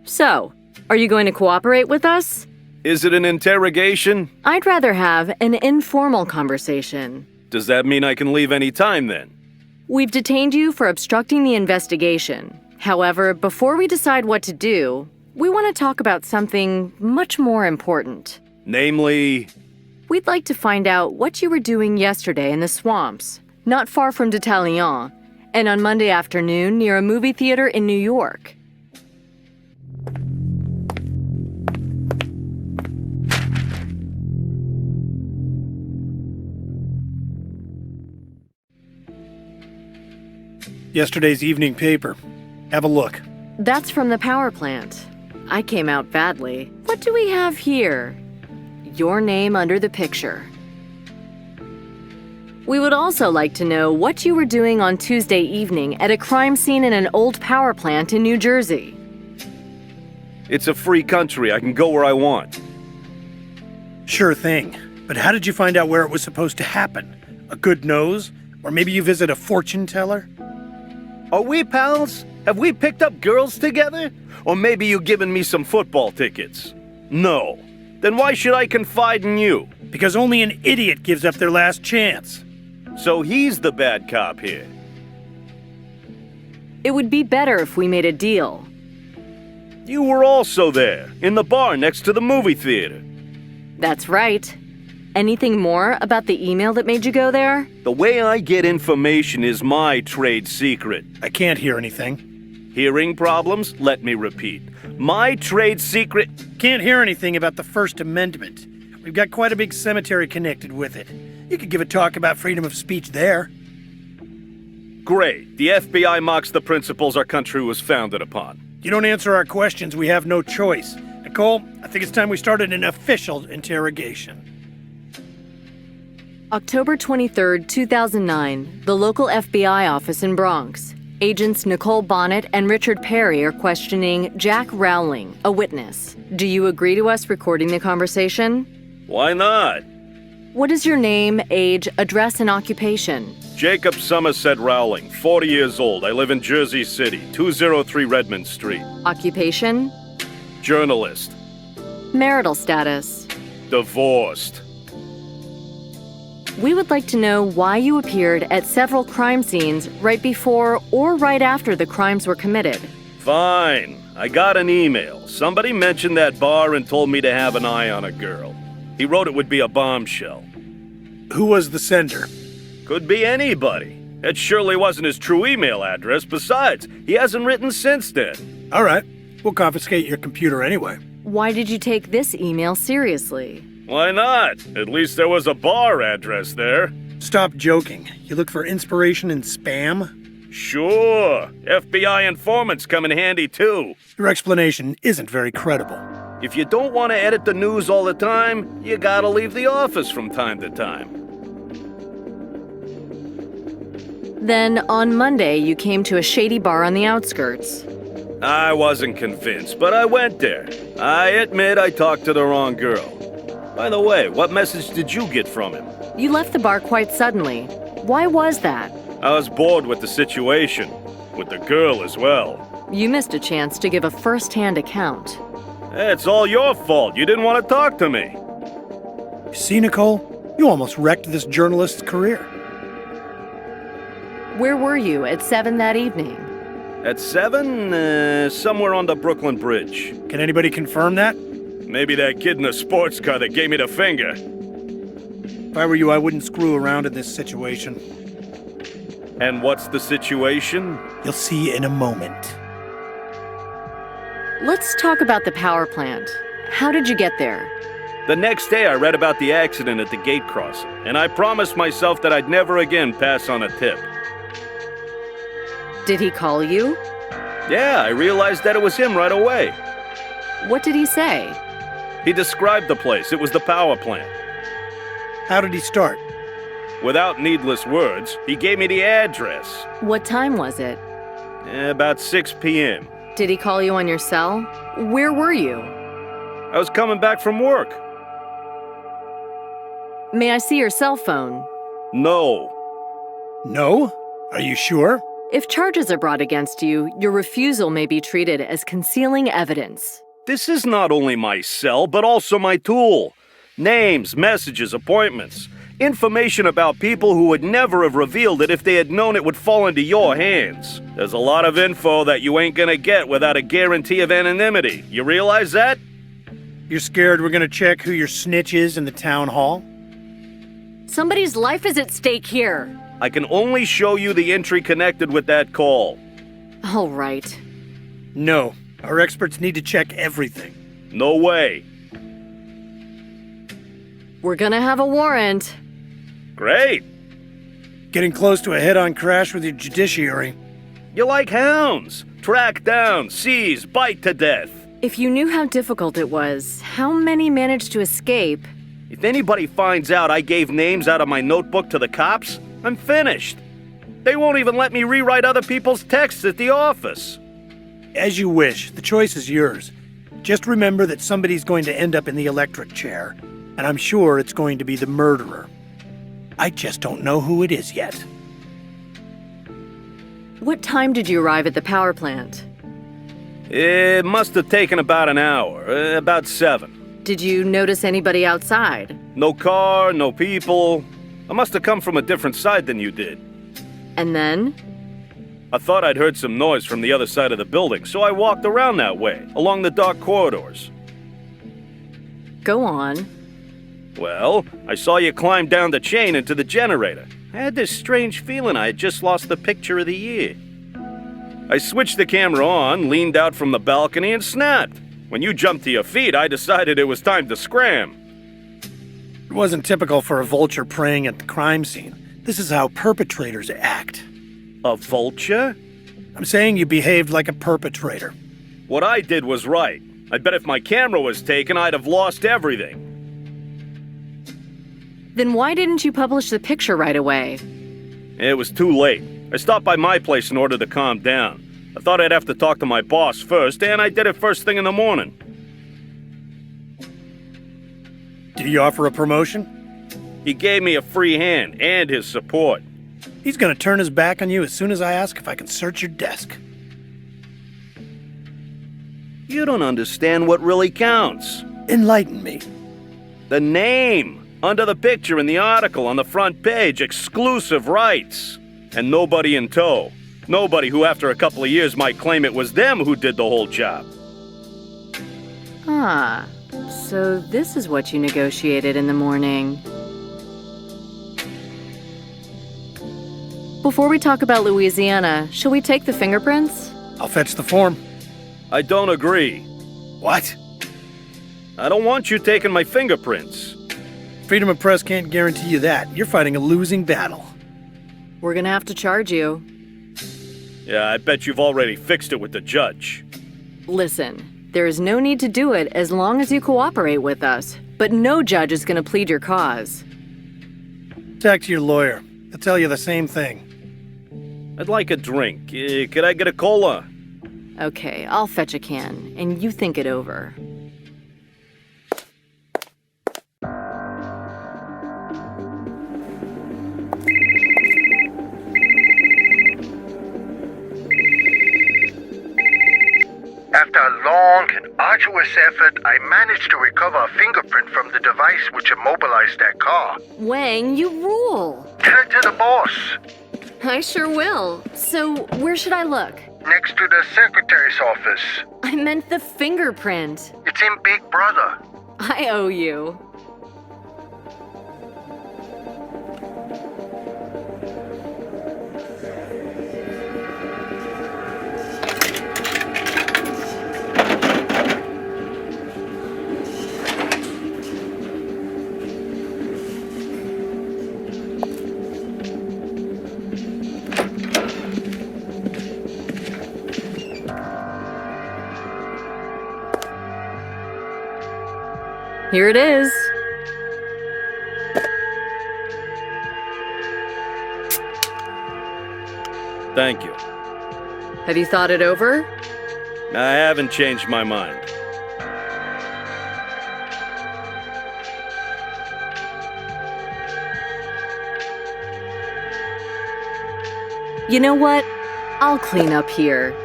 So, are you going to cooperate with us? Is it an interrogation? I'd rather have an informal conversation. Does that mean I can leave any time then? We've detained you for obstructing the investigation. However, before we decide what to do, we want to talk about something much more important. Namely, We'd like to find out what you were doing yesterday in the swamps, not far from Detallion, and on Monday afternoon near a movie theater in New York. Yesterday's evening paper. Have a look. That's from the power plant. I came out badly. What do we have here? Your name under the picture. We would also like to know what you were doing on Tuesday evening at a crime scene in an old power plant in New Jersey. it's a free country. I can go where I want. Sure thing. But how did you find out where it was supposed to happen? A good nose? Or maybe you visit a fortune teller? Are we pals? Have we picked up girls together? Or maybe you given me some football tickets? No. Then why should I confide in you? Because only an idiot gives up their last chance. So he's the bad cop here. It would be better if we made a deal. You were also there, in the bar next to the movie theater. That's right. Anything more about the email that made you go there? The way I get information is my trade secret. I can't hear anything. Hearing problems? Let me repeat. My trade secret... Can't hear anything about the First Amendment. We've got quite a big cemetery connected with it. You could give a talk about freedom of speech there. Great. The FBI mocks the principles our country was founded upon. You don't answer our questions, we have no choice. Nicole, I think it's time we started an official interrogation. October 23rd, 2009, the local FBI office in Bronx. Agents Nicole Bonnet and Richard Perry are questioning Jack Rowling, a witness. Do you agree to us recording the conversation? Why not? What is your name, age, address, and occupation? Jacob Somerset Rowling, 40 years old. I live in Jersey City, 203 Redmond Street. Occupation? Journalist. Marital status? Divorced. We would like to know why you appeared at several crime scenes right before or right after the crimes were committed. Fine. I got an email. Somebody mentioned that bar and told me to have an eye on a girl. He wrote it would be a bombshell. Who was the sender? Could be anybody. It surely wasn't his true email address. Besides, he hasn't written since then. All right, we'll confiscate your computer anyway. Why did you take this email seriously? Why not? At least there was a bar address there. Stop joking. You look for inspiration in spam? Sure. FBI informants come in handy too. Your explanation isn't very credible. If you don't want to edit the news all the time, you gotta leave the office from time to time. Then, on Monday, you came to a shady bar on the outskirts. I wasn't convinced, but I went there. I admit I talked to the wrong girl. By the way, what message did you get from him? You left the bar quite suddenly. Why was that? I was bored with the situation. With the girl as well. You missed a chance to give a first-hand account. It's all your fault. You didn't want to talk to me. You see, Nicole? You almost wrecked this journalist's career. Where were you at 7 that evening? At 7, somewhere on the Brooklyn Bridge. Can anybody confirm that? Maybe that kid in the sports car that gave me the finger. If I were you, I wouldn't screw around in this situation. And what's the situation? You'll see in a moment. Let's talk about the power plant. How did you get there? The next day I read about the accident at the gate crossing, and I promised myself that I'd never again pass on a tip. Did he call you? Yeah, I realized that it was him right away. What did he say? He described the place. It was the power plant. How did he start? Without needless words, he gave me the address. What time was it? About 6 p.m. Did he call you on your cell? Where were you? I was coming back from work. May I see your cell phone? No. No? Are you sure? If charges are brought against you, your refusal may be treated as concealing evidence. This is not only my cell, but also my tool. Names, messages, appointments. Information about people who would never have revealed it if they had known it would fall into your hands. There's a lot of info that you ain't gonna get without a guarantee of anonymity. You realize that? You're scared we're gonna check who your snitch is in the town hall? Somebody's life is at stake here. I can only show you the entry connected with that call. All right. No. Our experts need to check everything. No way. We're gonna have a warrant. Great. Getting close to a head-on crash with your judiciary. You like hounds. Track down, seize, bite to death. If you knew how difficult it was, how many managed to escape? If anybody finds out I gave names out of my notebook to the cops, I'm finished. They won't even let me rewrite other people's texts at the office. As you wish. The choice is yours. Just remember that somebody's going to end up in the electric chair, and I'm sure it's going to be the murderer. I just don't know who it is yet. What time did you arrive at the power plant? It must have taken about an hour, about 7. Did you notice anybody outside? No car, no people. I must have come from a different side than you did. And then? I thought I'd heard some noise from the other side of the building, so I walked around that way, along the dark corridors. Go on. Well, I saw you climb down the chain into the generator. I had this strange feeling I had just lost the picture of the year. I switched the camera on, leaned out from the balcony, and snapped. When you jumped to your feet, I decided it was time to scram. It wasn't typical for a vulture preying at the crime scene. This is how perpetrators act. A vulture? I'm saying you behaved like a perpetrator. What I did was right. I bet if my camera was taken, I'd have lost everything. Then why didn't you publish the picture right away? It was too late. I stopped by my place in order to calm down. I thought I'd have to talk to my boss first, and I did it first thing in the morning. Did he offer a promotion? He gave me a free hand and his support. He's gonna turn his back on you as soon as I ask if I can search your desk. You don't understand what really counts. Enlighten me. The name. Under the picture in the article on the front page, exclusive rights. And nobody in tow. Nobody who after a couple of years might claim it was them who did the whole job. Ah, so this is what you negotiated in the morning. Before we talk about Louisiana, shall we take the fingerprints? I'll fetch the form. I don't agree. What? I don't want you taking my fingerprints. Freedom of press can't guarantee you that. You're fighting a losing battle. We're gonna have to charge you. Yeah, I bet you've already fixed it with the judge. Listen, there is no need to do it as long as you cooperate with us, but no judge is gonna plead your cause. Talk to your lawyer. He'll tell you the same thing. I'd like a drink. Could I get a cola? Okay, I'll fetch a can, and you think it over. After a long and arduous effort, I managed to recover a fingerprint from the device which immobilized that car. Wang, you rule! Tell it to the boss. I sure will. So, where should I look? Next to the secretary's office. I meant the fingerprint. It's in Big Brother. I owe you. Here it is. Thank you. Have you thought it over? I haven't changed my mind. You know what? I'll clean up here.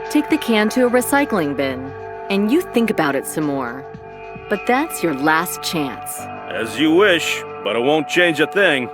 Take the can to a recycling bin, and you think about it some more. But that's your last chance. As you wish, but it won't change a thing.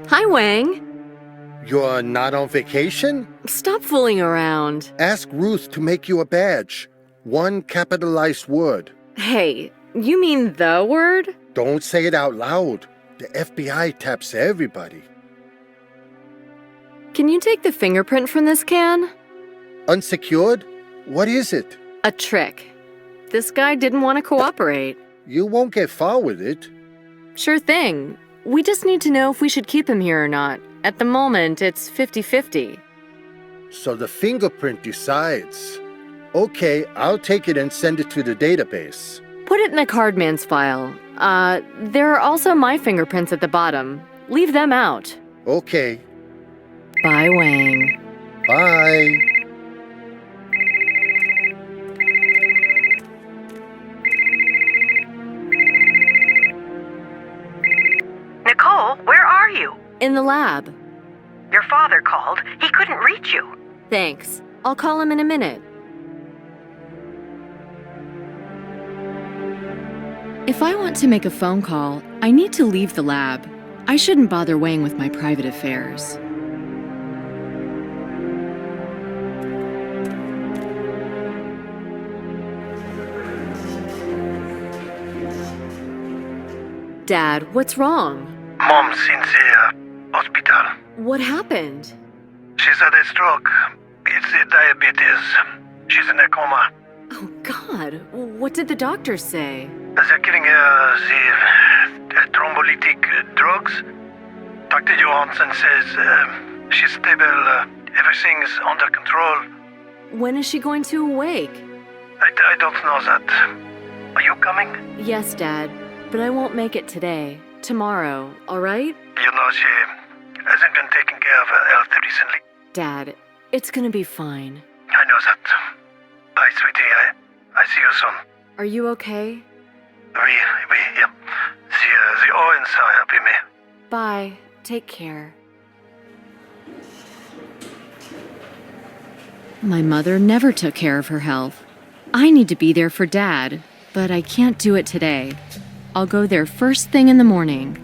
Hi, Wang. You're not on vacation? Stop fooling around. Ask Ruth to make you a badge. One capitalized word. Hey, you mean the word? Don't say it out loud. The FBI taps everybody. Can you take the fingerprint from this can? Unsecured? What is it? A trick. This guy didn't want to cooperate. You won't get far with it. Sure thing. We just need to know if we should keep him here or not. At the moment, it's 50-50. So the fingerprint decides. Okay, I'll take it and send it to the database. Put it in the cardman's file. There are also my fingerprints at the bottom. Leave them out. Okay, Bye, Wang. bye. Nicole, where are you? In the lab. Your father called. He couldn't reach you. Thanks. I'll call him in a minute. If I want to make a phone call, I need to leave the lab. I shouldn't bother Wang with my private affairs. Dad, what's wrong? Mom's in the hospital. What happened? She's had a stroke. It's the diabetes. She's in a coma. Oh, God. What did the doctors say? They're giving her the thrombolytic drugs. Dr. Johansson says she's stable. Everything's under control. When is she going to awake? I don't know that. Are you coming? Yes, Dad, but I won't make it today. Tomorrow, all right? You know she hasn't been taking care of her health recently. Dad, it's gonna be fine. I know that. Bye, sweetie. I see you soon. Are you okay? Yeah. The Owens are helping me. Bye. Take care. My mother never took care of her health. I need to be there for Dad, but I can't do it today. I'll go there first thing in the morning.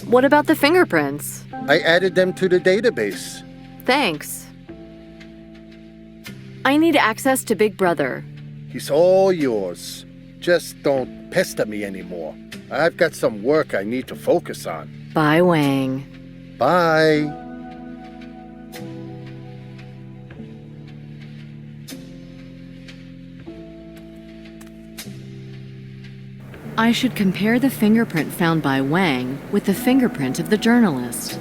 What about the fingerprints? I added them to the database. Thanks. I need access to Big Brother. He's all yours. Just don't pester me anymore. I've got some work I need to focus on. Bye, Wang. Bye. I should compare the fingerprint found by Wang with the fingerprint of the journalist.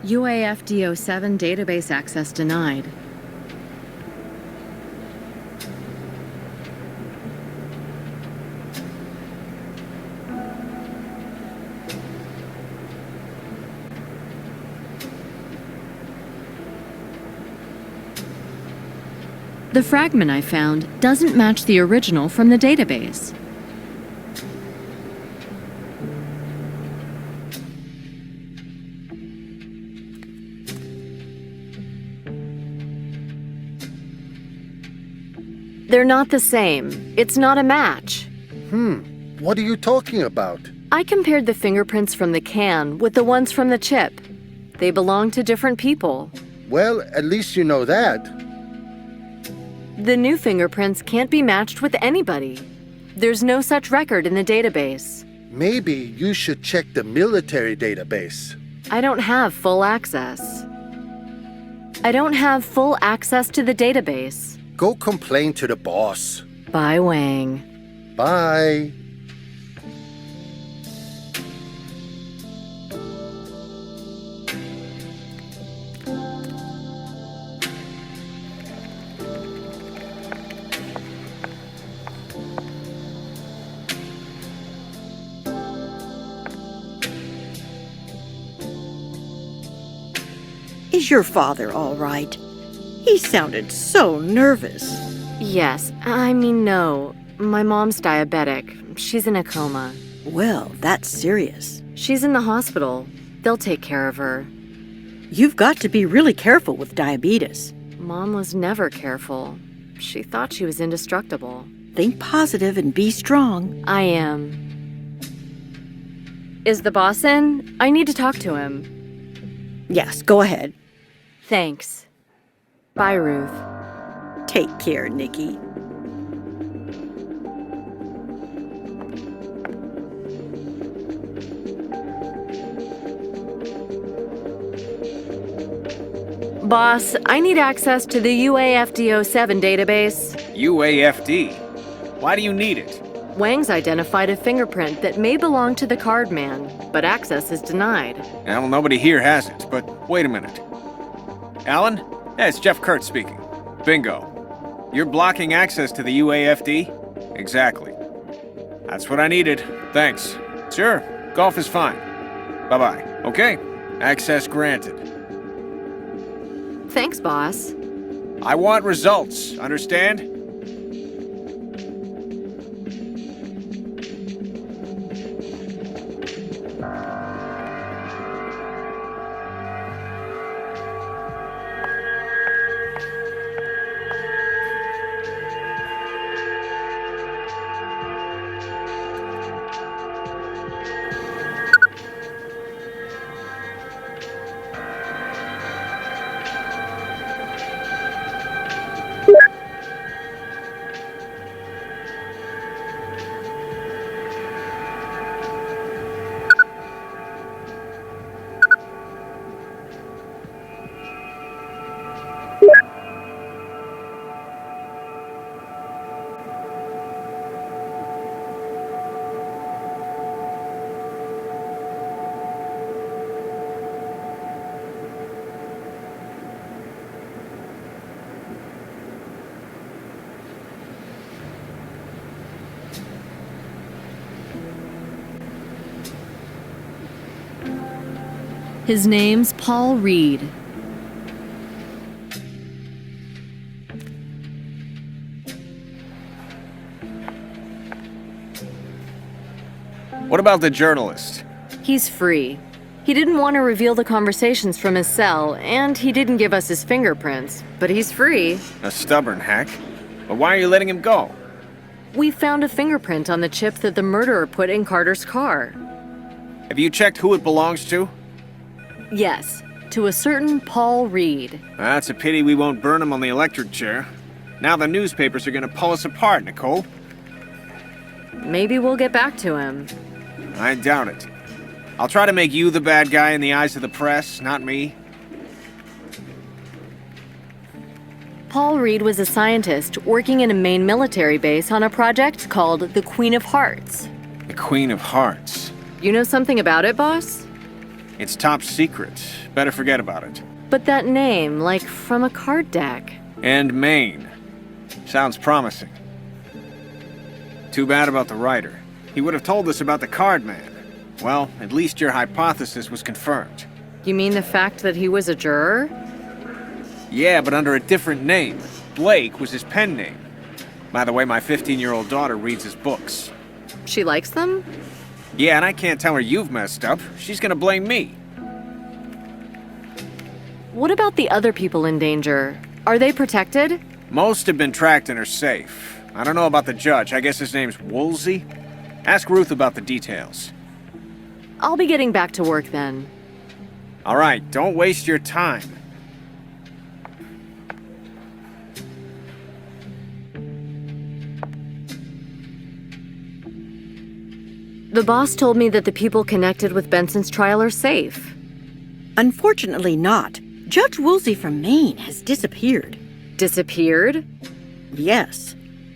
UAF DO7 database access denied. The fragment I found doesn't match the original from the database. They're not the same. It's not a match. What are you talking about? I compared the fingerprints from the can with the ones from the chip. They belong to different people. Well, at least you know that. The new fingerprints can't be matched with anybody. There's no such record in the database. Maybe you should check the military database. I don't have full access. I don't have full access to the database. Go complain to the boss. Bye, Wang. Bye. Is your father all right? He sounded so nervous. Yes, I mean, no. My mom's diabetic. She's in a coma. Well, that's serious. She's in the hospital. They'll take care of her. You've got to be really careful with diabetes. Mom was never careful. She thought she was indestructible. Think positive and be strong. I am. Is the boss in? I need to talk to him. Yes, go ahead. Thanks. Bye, Ruth. Take care, Nikki. Boss, I need access to the UAFDO7 database. UAFD? Why do you need it? Wang's identified a fingerprint that may belong to the card man, but access is denied. Well, nobody here has it, but wait a minute. Alan? Yeah, it's Jeff Kurtz speaking. Bingo. You're blocking access to the UAFD? Exactly. That's what I needed. Thanks. Sure, golf is fine. Bye-bye. Okay, access granted. Thanks, boss. I want results, understand? His name's Paul Reed. What about the journalist? He's free. He didn't want to reveal the conversations from his cell, and he didn't give us his fingerprints, but he's free. A stubborn hack. But why are you letting him go? We found a fingerprint on the chip that the murderer put in Carter's car. Have you checked who it belongs to? Yes, to a certain Paul Reed. That's a pity we won't burn him on the electric chair. Now the newspapers are gonna pull us apart, Nicole. Maybe we'll get back to him. I doubt it. I'll try to make you the bad guy in the eyes of the press, not me. Paul Reed was a scientist working in a Maine military base on a project called the Queen of Hearts. The Queen of Hearts. You know something about it, boss? It's top secret. Better forget about it. But that name, like from a card deck. And Maine. Sounds promising. Too bad about the writer. He would have told us about the card man. Well, at least your hypothesis was confirmed. You mean the fact that he was a juror? Yeah, but under a different name. Blake was his pen name. By the way, my 15-year-old daughter reads his books. She likes them? Yeah, and I can't tell her you've messed up. She's gonna blame me. What about the other people in danger? Are they protected? Most have been tracked and are safe. I don't know about the judge. I guess his name's Woolsey. Ask Ruth about the details. I'll be getting back to work then. All right, don't waste your time. The boss told me that the people connected with Benson's trial are safe. Unfortunately not. Judge Woolsey from Maine has disappeared. Disappeared? Yes.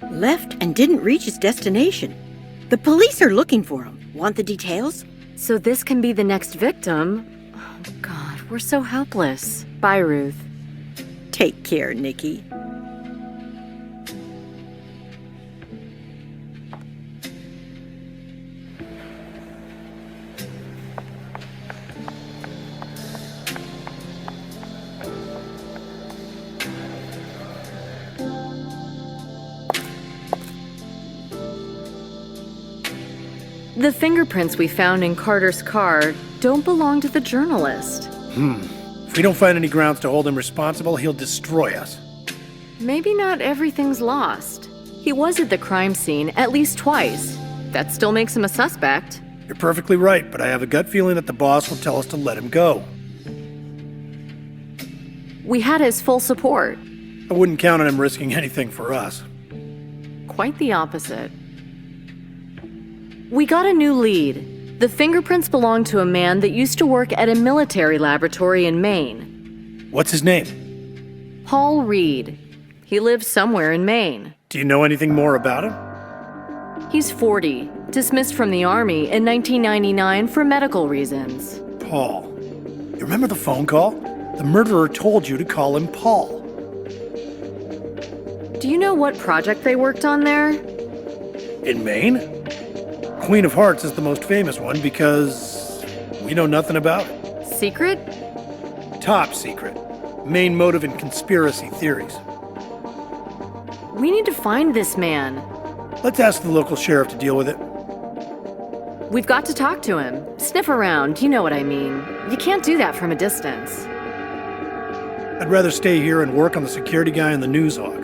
Left and didn't reach his destination. The police are looking for him. Want the details? So this can be the next victim? Oh, God, we're so helpless. Bye, Ruth. Take care, Nikki. The fingerprints we found in Carter's car don't belong to the journalist. If we don't find any grounds to hold him responsible, he'll destroy us. Maybe not everything's lost. He was at the crime scene at least twice. That still makes him a suspect. You're perfectly right, but I have a gut feeling that the boss will tell us to let him go. We had his full support. I wouldn't count on him risking anything for us. Quite the opposite. We got a new lead. The fingerprints belong to a man that used to work at a military laboratory in Maine. What's his name? Paul Reed. He lives somewhere in Maine. Do you know anything more about him? He's 40, dismissed from the Army in 1999 for medical reasons. Paul. You remember the phone call? The murderer told you to call him Paul. Do you know what project they worked on there? In Maine? Queen of Hearts is the most famous one because we know nothing about it. Secret? Top secret. Main motive in conspiracy theories. We need to find this man. Let's ask the local sheriff to deal with it. We've got to talk to him. Sniff around, you know what I mean. You can't do that from a distance. I'd rather stay here and work on the security guy and the news hawk.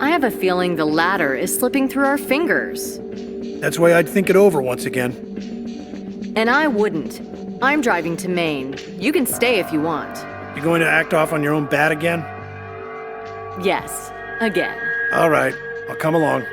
I have a feeling the latter is slipping through our fingers. That's why I'd think it over once again. And I wouldn't. I'm driving to Maine. You can stay if you want. You going to act off on your own bat again? Yes, again. All right, I'll come along.